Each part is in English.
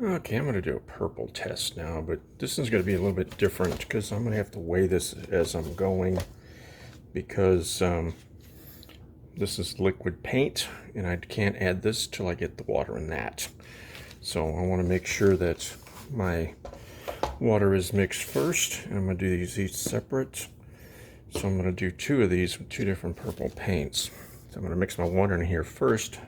Okay, I'm going to do a purple test now, but this is going to be a little bit different because I'm going to have to weigh this as I'm going because this is liquid paint and I can't add this till I get the water in that. So I want to make sure that my water is mixed first, and I'm going to do these each separate. So I'm going to do two of these with two different purple paints. So I'm going to mix my water in here first,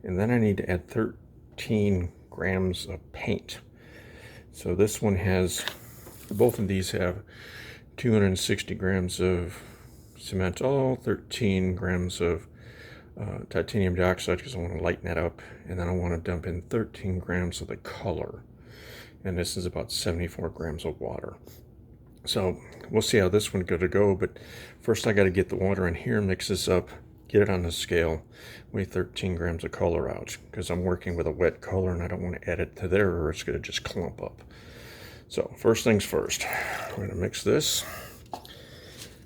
and then I need to add 13 grams of paint. So this one has, both of these have 260 grams of cement, all 13 grams of titanium dioxide because I want to lighten that up, and then I want to dump in 13 grams of the color, and this is about 74 grams of water. So we'll see how this one's going to go, but first I got to get the water in here, mix this up, get it on the scale, weigh 13 grams of color out because I'm working with a wet color and I don't want to add it to there or it's going to just clump up. So first things first, we're going to mix this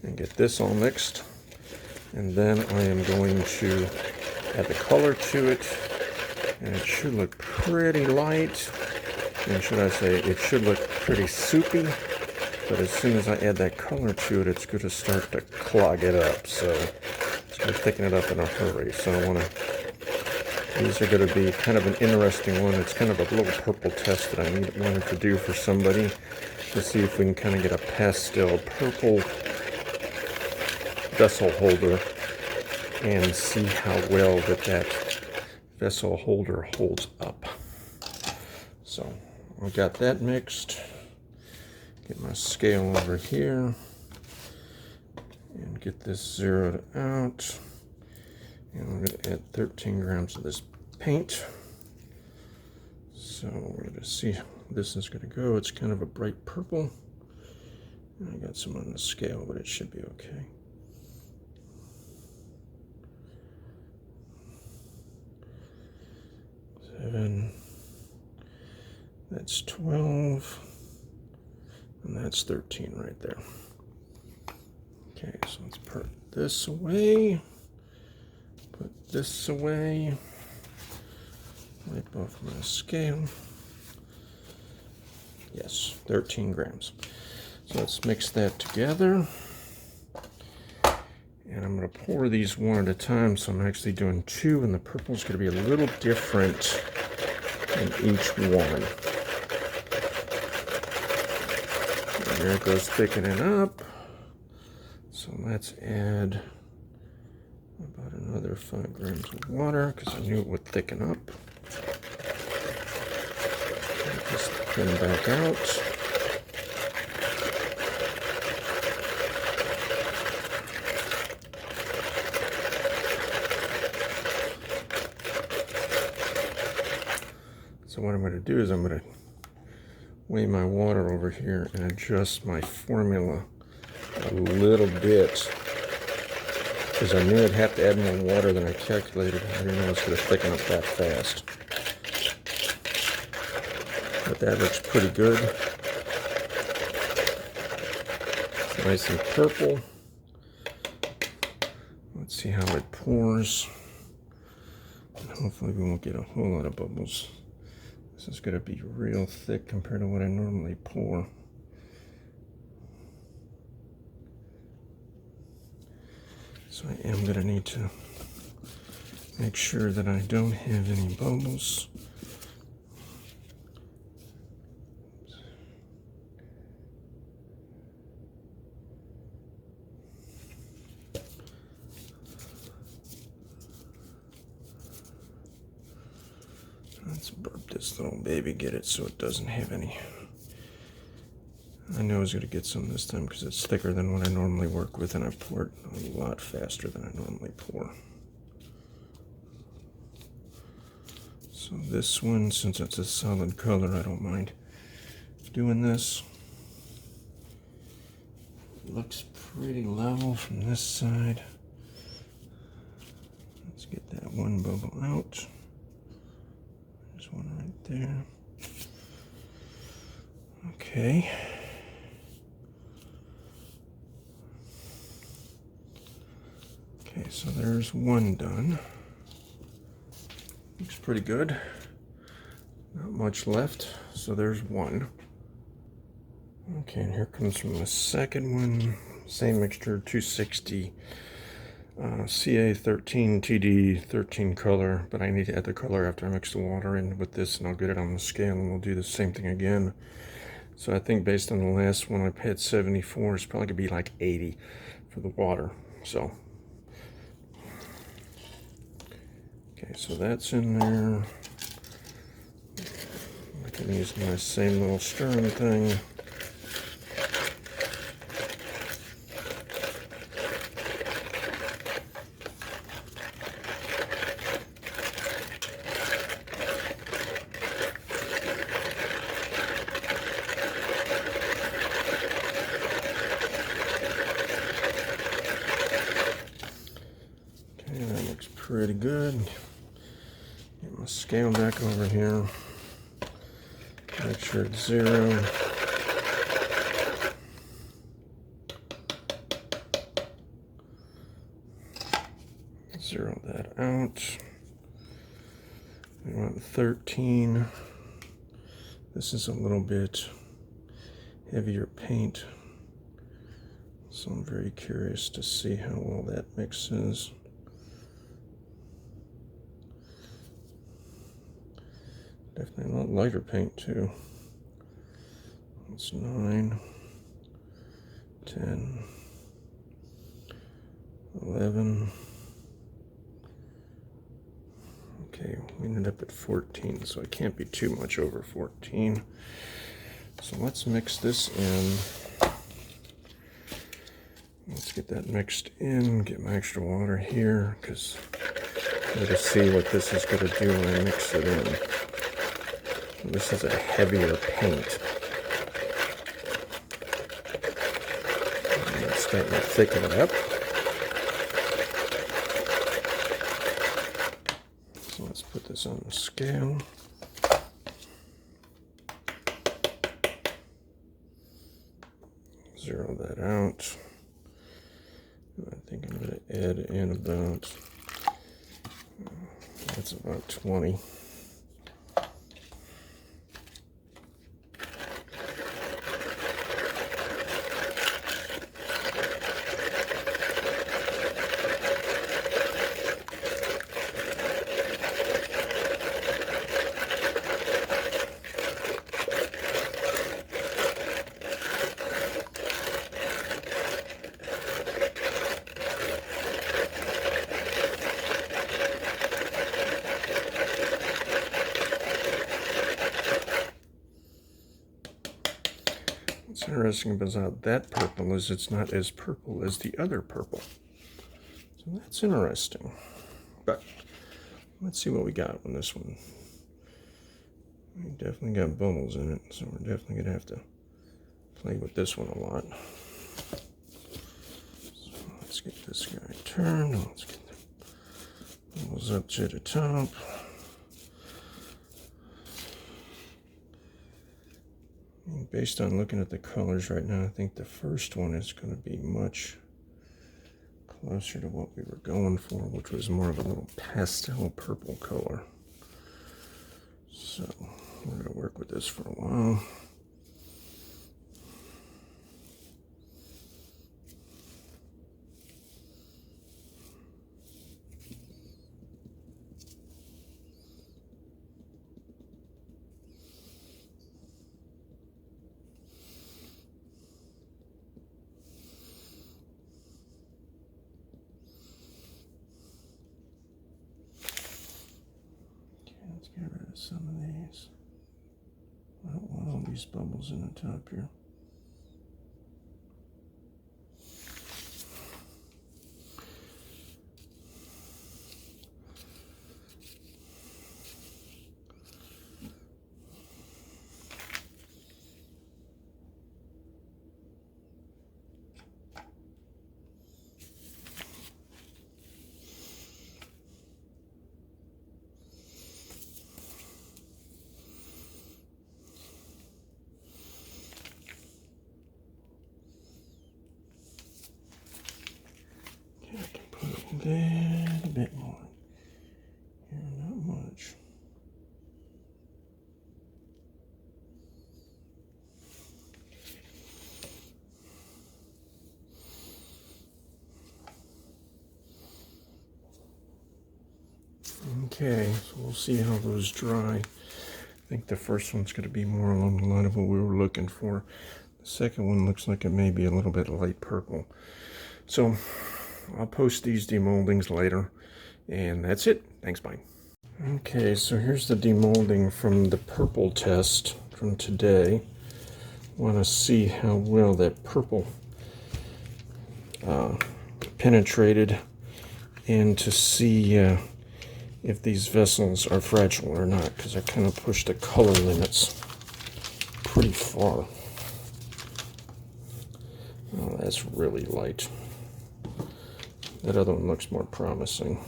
and get this all mixed, and then I am going to add the color to it, and it should look pretty light, and should I say it should look pretty soupy, but as soon as I add that color to it, it's going to start to clog it up, so it's going to thicken it up in a hurry. So I want to, these are going to be kind of an interesting one. It's kind of a little purple test that I wanted to do for somebody to see if we can kind of get a pastel purple vessel holder and see how well that vessel holder holds up. So I got that mixed. Get my scale over here and get this zeroed out. And I'm going to add 13 grams of this paint. So we're going to see how this is going to go. It's kind of a bright purple. And I got some on the scale, but it should be okay. That's 12, and that's 13 right there. Okay, so let's put this away, put this away, wipe off my scale. Yes, 13 grams. So let's mix that together. And I'm going to pour these one at a time, so I'm actually doing two, and the purple's going to be a little different in each one. And there it goes thickening up. So let's add about another 5 grams of water, because I knew it would thicken up. Take this thin back out. So what I'm going to do is I'm going to weigh my water over here and adjust my formula a little bit, because I knew I'd have to add more water than I calculated. I didn't know it was going to thicken up that fast. But that looks pretty good. It's nice and purple. Let's see how it pours. And hopefully we won't get a whole lot of bubbles. This is going to be real thick compared to what I normally pour. So I am going to need to make sure that I don't have any bubbles. Let's burp this little baby, get it so it doesn't have any. I know I was going to get some this time because it's thicker than what I normally work with, and I pour it a lot faster than I normally pour. So this one, since it's a solid color, I don't mind doing this. It looks pretty level from this side. Let's get that one bubble out. There's one right there. Okay. Okay, so there's one done. Looks pretty good. Not much left, so there's one. Okay, and here comes from the second one. Same mixture, 260 CA13 TD13 color, but I need to add the color after I mix the water in with this, and I'll get it on the scale, and we'll do the same thing again. So I think based on the last one I had 74, it's probably gonna be like 80 for the water. So okay, so that's in there. I can use my same little stirring thing. Okay, that looks pretty good. Get my scale back over here. Make sure it's 0. Zero that out. We want 13. This is a little bit heavier paint, so I'm very curious to see how well that mixes. Definitely a lot lighter paint too. It's 9, 10, 11. Okay, we ended up at 14, so it can't be too much over 14. So let's mix this in. Let's get that mixed in, get my extra water here, because I got to see what this is going to do when I mix it in. This is a heavier paint. It's starting to thicken it up. So let's put this on the scale. Zero that out. I think I'm going to add in about, that's about 20. What's interesting about that purple is it's not as purple as the other purple. So that's interesting. But let's see what we got on this one. We definitely got bubbles in it, so we're definitely going to have to play with this one a lot. So let's get this guy turned. Let's get the bubbles up to the top. Based on looking at the colors right now, I think the first one is going to be much closer to what we were going for, which was more of a little pastel purple color. So we're going to work with this for a while. Let's get rid of some of these. I don't want all these bubbles in the top here. A little bit more. Here, not much. Okay, so we'll see how those dry. I think the first one's going to be more along the line of what we were looking for. The second one looks like it may be a little bit light purple. So I'll post these demoldings later, and that's it. Thanks, bye. Okay, so here's the demolding from the purple test from today. Want to see how well that purple penetrated, and to see if these vessels are fragile or not, because I kind of pushed the color limits pretty far. Oh, that's really light. That other one looks more promising.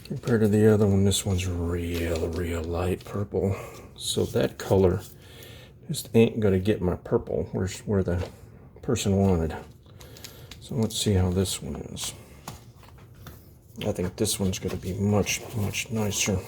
Compared to the other one, this one's real light purple. So that color just ain't gonna get my purple where the person wanted. So let's see how this one is. I think this one's gonna be much nicer.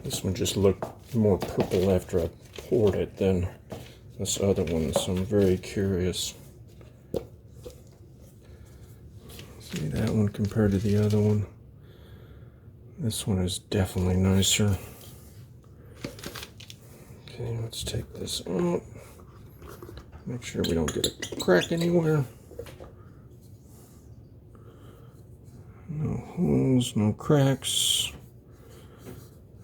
This one just looked more purple after I poured it than this other one, so I'm very curious. See that one compared to the other one? This one is definitely nicer. Okay, let's take this out. Make sure we don't get a crack anywhere. No holes, no cracks.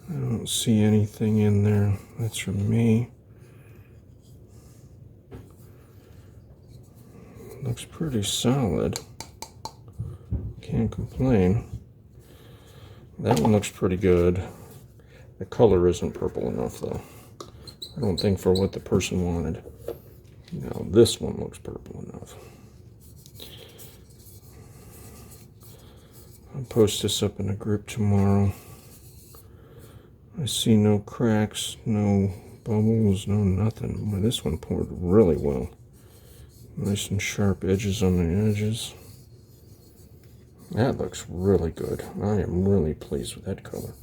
I don't see anything in there. That's from me. Looks pretty solid. Can't complain. That one looks pretty good. The color isn't purple enough though. I don't think for what the person wanted. Now this one looks purple enough. I'll post this up in a group tomorrow. I see no cracks, no bubbles, no nothing. Boy, this one poured really well. Nice and sharp edges on the edges. That looks really good. I am really pleased with that color.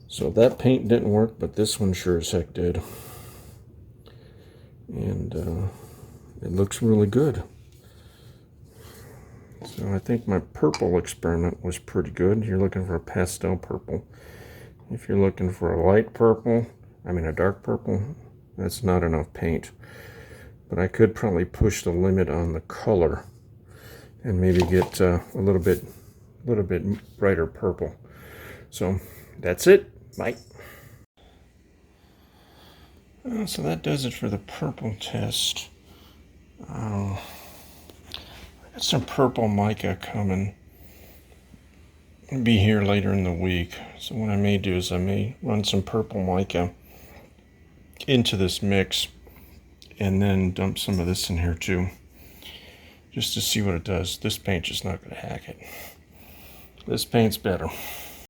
So that paint didn't work, but this one sure as heck did. And it looks really good. So I think my purple experiment was pretty good. You're looking for a pastel purple. If you're looking for a light purple, a dark purple, that's not enough paint. But I could probably push the limit on the color and maybe get a little bit brighter purple. So that's it. Bye. So that does it for the purple test. I got some purple mica coming. It'll be here later in the week. So what I may do is I may run some purple mica into this mix and then dump some of this in here too, just to see what it does. This paint is not going to hack it. This paint's better.